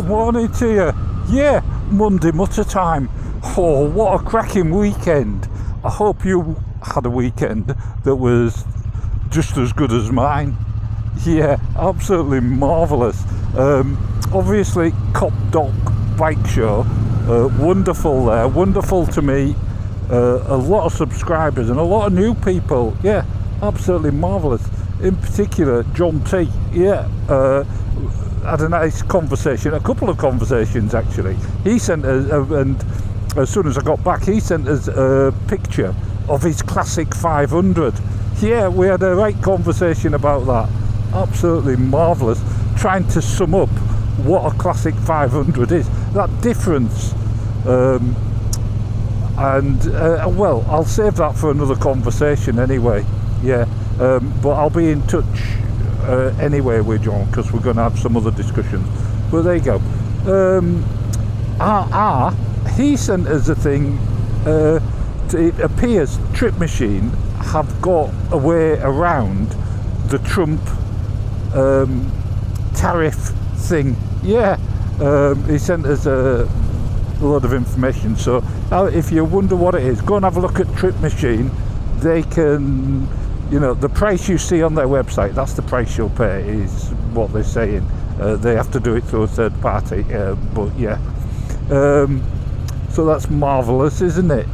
Good morning to you. Yeah, Monday Mutter time. Oh, what a cracking weekend. I hope you had a weekend that was just as good as mine. Yeah, absolutely marvellous. Obviously, Cop Doc Bike Show, wonderful there, wonderful to meet a lot of subscribers and a lot of new people. Yeah, absolutely marvellous. In particular, John T. Yeah, had a nice conversation, a couple of conversations actually. He sent us, and as soon as I got back, he sent us a picture of his classic 500. Yeah, we had a right conversation about that. Absolutely marvellous. Trying to sum up what a classic 500 is, that difference, well, I'll save that for another conversation anyway. Yeah, but I'll be in touch anyway with John, because we're going to have some other discussions. But there you go. He sent us a thing. It appears TripMachine have got a way around the Trump tariff thing. Yeah, he sent us a load of information. So if you wonder what it is, go and have a look at TripMachine. They can, you know, the price you see on their website, that's the price you'll pay, is what they're saying. They have to do it through a third party, but yeah. So that's marvellous, isn't it?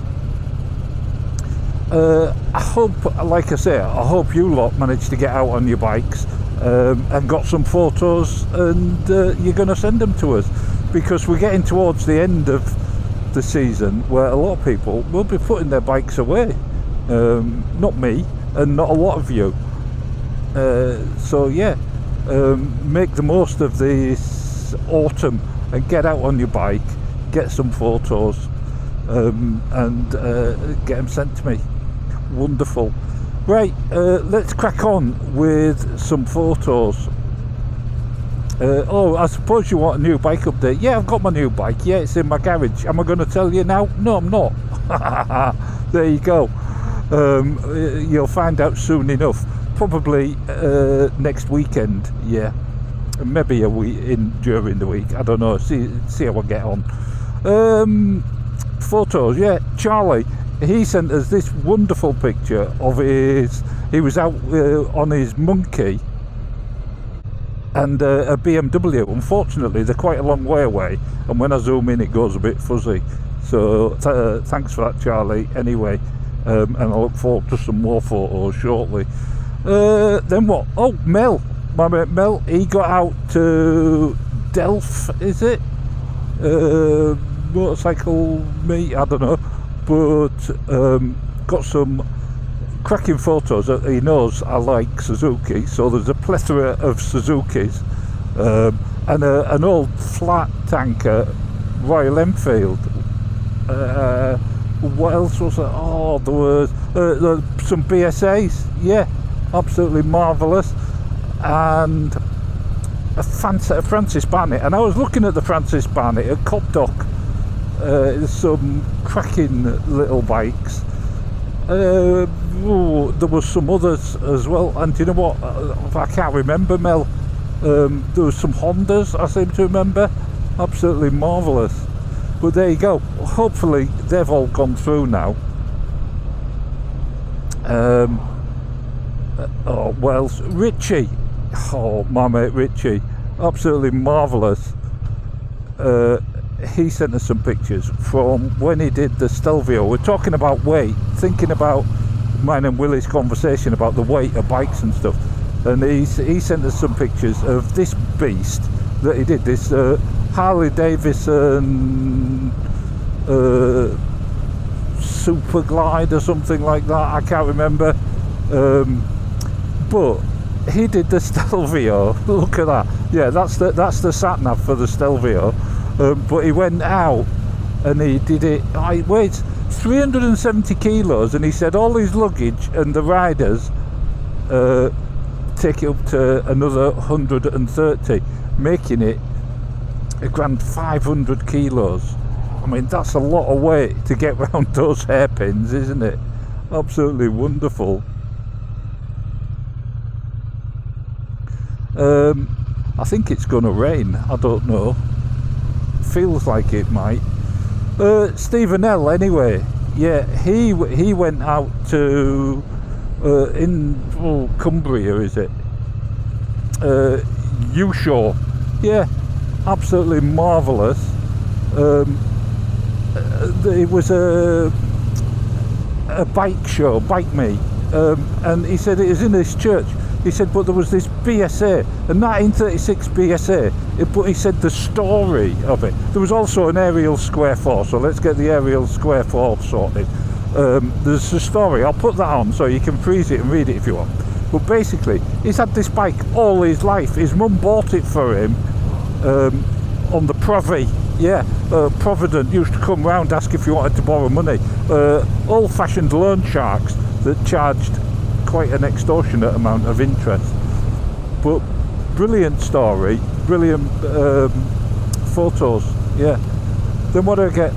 I hope, like I say, I hope you lot managed to get out on your bikes and got some photos, and you're going to send them to us, because we're getting towards the end of the season where a lot of people will be putting their bikes away. Not me, and not a lot of you. So yeah, make the most of this autumn and get out on your bike, get some photos, and get them sent to me. Wonderful. Right, let's crack on with some photos. Oh, I suppose you want a new bike update. Yeah, I've got my new bike. Yeah, it's in my garage. Am I going to tell you now? No, I'm not. There you go. You'll find out soon enough. Probably next weekend. Yeah, maybe a week during the week. I don't know. See how I get on. Photos. Yeah, Charlie. He sent us this wonderful picture of he was out on his Monkey and a BMW. Unfortunately, they're quite a long way away, and when I zoom in it goes a bit fuzzy. So thanks for that, Charlie, anyway, and I look forward to some more photos shortly. Then what? Oh, Mel, my mate Mel, he got out to Delft, is it? Motorcycle meet, I don't know, but got some cracking photos. He knows I like Suzuki, so there's a plethora of Suzukis, and an old flat tanker Royal Enfield. What else was there? Oh, there was some BSAs. Yeah, absolutely marvellous. And a Francis Barnett. And I was looking at the Francis Barnett at Cop Doc. Some cracking little bikes. There was some others as well, and you know what, I can't remember, Mel. There was some Hondas, I seem to remember. Absolutely marvellous. But there you go. Hopefully they've all gone through now. Oh, well, Richie. Oh, my mate Richie. Absolutely marvellous. He sent us some pictures from when he did the Stelvio. We're talking about weight, thinking about mine and Willie's conversation about the weight of bikes and stuff. And he sent us some pictures of this beast that he did, this Harley Davidson Super Glide or something like that. I can't remember. But he did the Stelvio. Look at that. Yeah, that's the sat nav for the Stelvio. But he went out and he did it. It weighs 370 kilos, and he said all his luggage and the riders take it up to another 130, making it a grand 500 kilos. I mean, that's a lot of weight to get round those hairpins, isn't it? Absolutely wonderful. I think it's going to rain. I don't know. feels like it might. Stephen L, anyway, yeah, he went out to in Cumbria, is it? Ural, yeah, absolutely marvellous. It was a bike show, bike meet, and he said it was in this church. He said, but there was this BSA, a 1936 BSA, but he said the story of it. There was also an aerial square 4, so let's get the aerial square 4 sorted. There's a story, I'll put that on so you can freeze it and read it if you want. But basically, he's had this bike all his life. His mum bought it for him on the Provi. Yeah, Provident used to come round, ask if you wanted to borrow money. Old-fashioned loan sharks that charged quite an extortionate amount of interest. But brilliant story, brilliant photos, yeah. Then what do I get?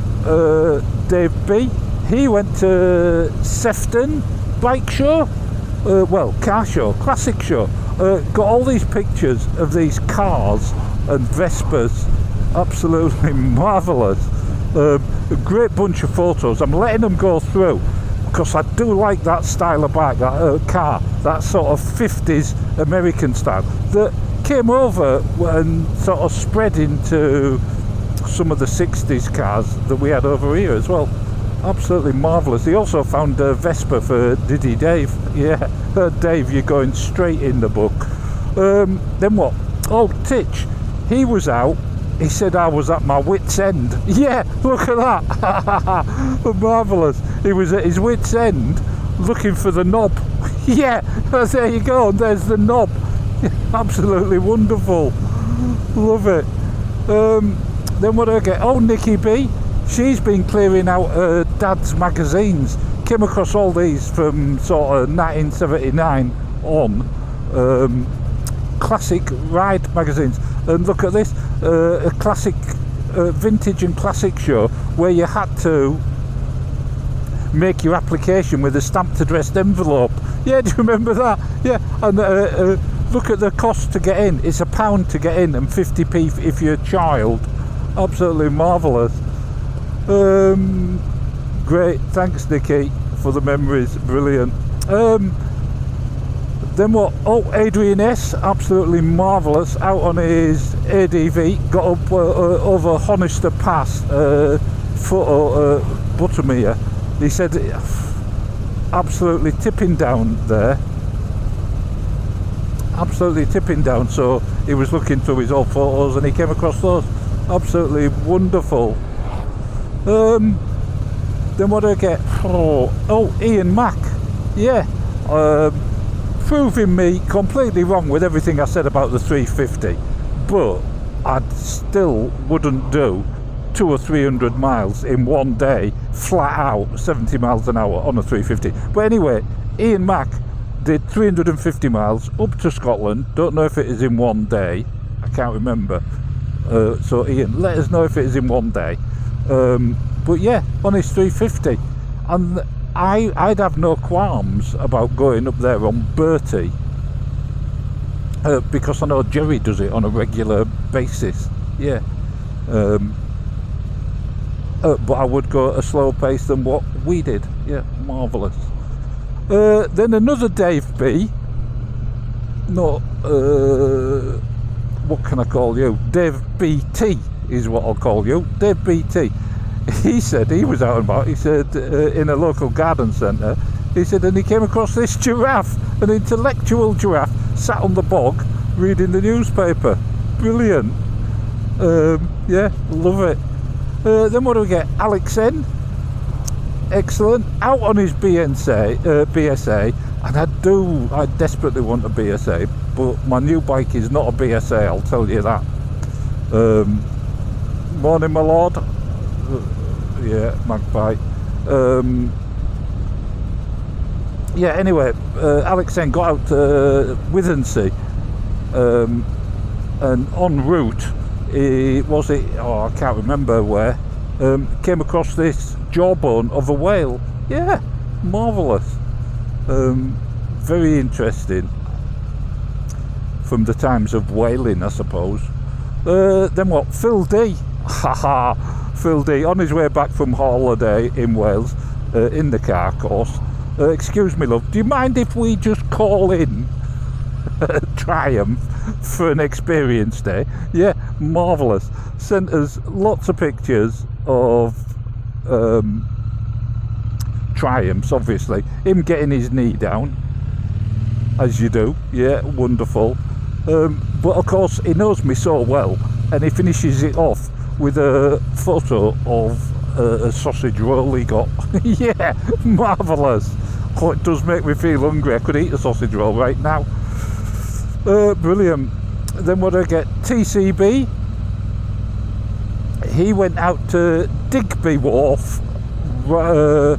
Dave B, he went to Sefton bike show, well, car show, classic show. Got all these pictures of these cars and Vespas, absolutely marvellous. A great bunch of photos. I'm letting them go through because I do like that style of bike, that car, that sort of 50s American style that came over and sort of spread into some of the 60s cars that we had over here as well. Absolutely marvellous. He also found a Vespa for Diddy Dave. Yeah, Dave, you're going straight in the book. Then what? Oh, Tich, he was out. He said I was at my wit's end. Yeah, look at that. Marvellous. He was at his wit's end looking for the knob. Yeah, there you go. There's the knob. Absolutely wonderful. Love it. Then what do I get? Oh, Nikki B. She's been clearing out her dad's magazines. Came across all these from sort of 1979 on. Classic ride magazines. And look at this, a classic, vintage and classic show where you had to make your application with a stamped addressed envelope. Yeah, do you remember that? Yeah, and look at the cost to get in. It's £1 to get in and 50p if you're a child. Absolutely marvellous. Great, thanks Nikki for the memories, brilliant. Then what? Oh, Adrian S, absolutely marvellous, out on his ADV, got up over Honister Pass, photo, Buttermere. He said absolutely tipping down there, absolutely tipping down, so he was looking through his old photos and he came across those. Absolutely wonderful. Then what do I get? Oh, Ian Mack, yeah. Proving me completely wrong with everything I said about the 350, but I still wouldn't do 200 or 300 miles in one day flat out 70 miles an hour on a 350. But anyway, Ian Mack did 350 miles up to Scotland. Don't know if it is in one day, I can't remember. So Ian, let us know if it is in one day. But yeah, on his 350, and I'd have no qualms about going up there on Bertie, because I know Jerry does it on a regular basis. Yeah, but I would go at a slower pace than what we did. Yeah, marvellous. Then another Dave B. No, what can I call you? Dave BT is what I'll call you. Dave BT. He said he was out and about. He said in a local garden centre. He said, and he came across this giraffe, an intellectual giraffe, sat on the bog reading the newspaper. Brilliant. Yeah, love it. Then what do we get? Alex N. Excellent. Out on his BSA, and I desperately want a BSA, but my new bike is not a BSA, I'll tell you that. Morning, my lord. Yeah, Magpie. Yeah, anyway, Alex then got out to Withensea, and en route, I can't remember where, came across this jawbone of a whale. Yeah, marvellous. Very interesting from the times of whaling, I suppose. Then what? Phil D. Haha, Phil D, on his way back from holiday in Wales, in the car, of course. Excuse me, love, do you mind if we just call in Triumph for an experience day? Yeah, marvellous. Sent us lots of pictures of Triumphs, obviously. Him getting his knee down, as you do. Yeah, wonderful. But of course, he knows me so well, and he finishes it off with a photo of a sausage roll he got. Yeah, marvellous. Oh, it does make me feel hungry. I could eat a sausage roll right now. Brilliant. Then what do I get? TCB. He went out to Digby Wharf Rat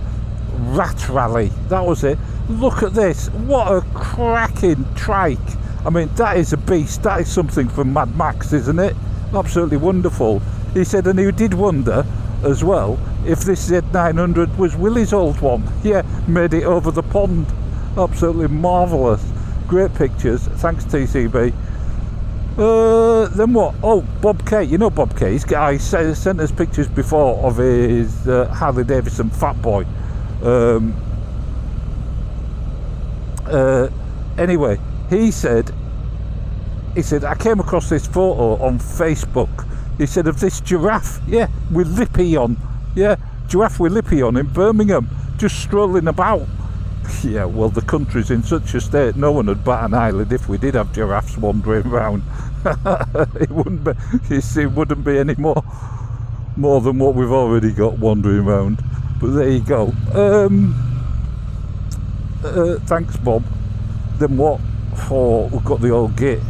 Rally. That was it. Look at this. What a cracking trike. I mean, that is a beast. That is something from Mad Max, isn't it? Absolutely wonderful. He said, and he did wonder as well if this Z900 was Willie's old one. Yeah, made it over the pond. Absolutely marvellous. Great pictures. Thanks, TCB. Then what? Oh, Bob K. You know Bob K. I sent us pictures before of his Harley Davidson Fat Boy. Anyway, he said, I came across this photo on Facebook. He said of this giraffe, yeah, with Lippy on. Yeah, giraffe with Lippy on in Birmingham, just strolling about. Yeah, well, the country's in such a state, no one would bat an eyelid if we did have giraffes wandering around. It wouldn't be any more than what we've already got wandering around. But there you go. Thanks, Bob. Then what? Oh, we've got the old git.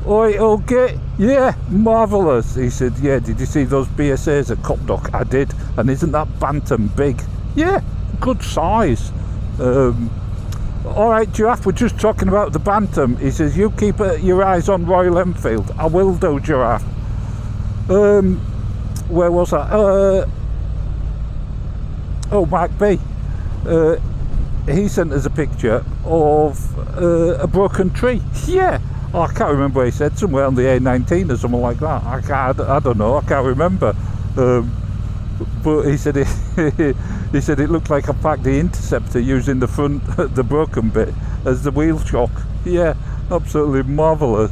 Oi, old git. Yeah, marvellous. He said, yeah, did you see those BSAs at Copdock? I did. And isn't that Bantam big? Yeah, good size. Alright, Giraffe, we're just talking about the Bantam. He says, you keep your eyes on Royal Enfield. I will do, Giraffe. Where was I? Oh, Mike B. He sent us a picture of a broken tree. Yeah. Oh, I can't remember what he said. Somewhere on the A19 or something like that. I don't know. I can't remember. But he said he said it looked like I parked the Interceptor using the front, the broken bit, as the wheel shock. Yeah, absolutely marvellous.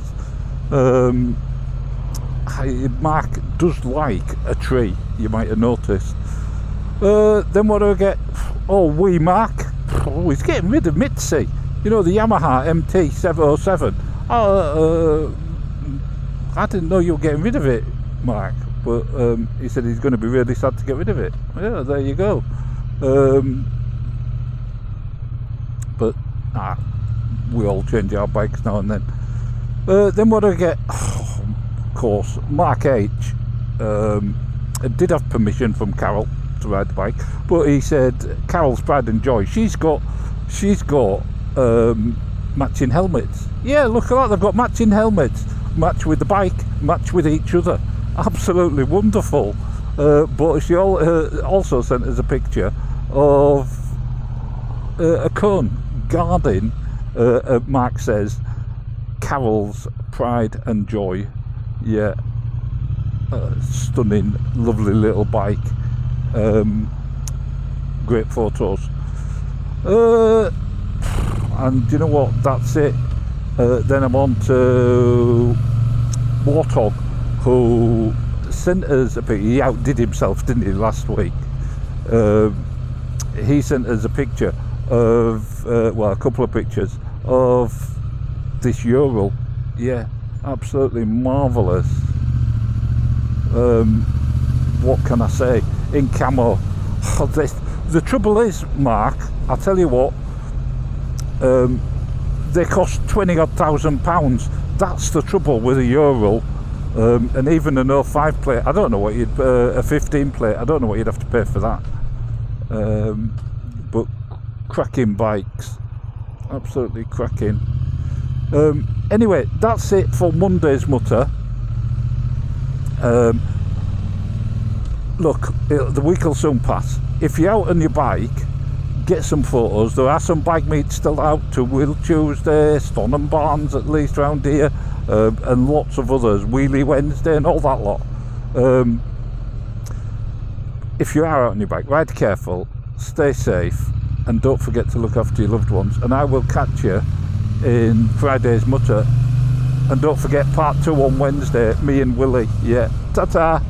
Mark does like a tree, you might have noticed. Then what do I get? Oh, wee Mark. Oh, he's getting rid of Mitzi. You know, the Yamaha MT-707. I didn't know you were getting rid of it, Mark. But he said he's going to be really sad to get rid of it. Yeah, there you go. But we all change our bikes now and then. Then what do I get? Oh, of course, Mark H. Did have permission from Carol to ride the bike, but he said Carol's pride and joy. She's got matching helmets. Yeah, look at that. They've got matching helmets. Match with the bike. Match with each other. Absolutely wonderful. But she also sent us a picture of a cone guarding, Mark says, Carol's pride and joy. Yeah, stunning, lovely little bike. Great photos. And you know what, that's it. Then I'm on to Warthog, who sent us a picture. He outdid himself, didn't he, last week? He sent us a picture of, well, a couple of pictures of this Ural. Yeah, absolutely marvellous. What can I say? In camo. Oh, the trouble is, Mark, I'll tell you what, they cost £20,000. That's the trouble with a Ural. And even an 05 plate, I don't know what you'd, a 15 plate, I don't know what you'd have to pay for that. But cracking bikes, absolutely cracking. Anyway, that's it for Monday's Mutter. Look, the week will soon pass. If you're out on your bike, get some photos. There are some bike meets still out, to Will Tuesday, Stonham Barnes at least round here, and lots of others, Wheelie Wednesday and all that lot. If you are out on your bike, ride careful, stay safe, and don't forget to look after your loved ones. And I will catch you in Friday's Mutter. And don't forget part 2 on Wednesday, me and Willie. Yeah, ta-ta!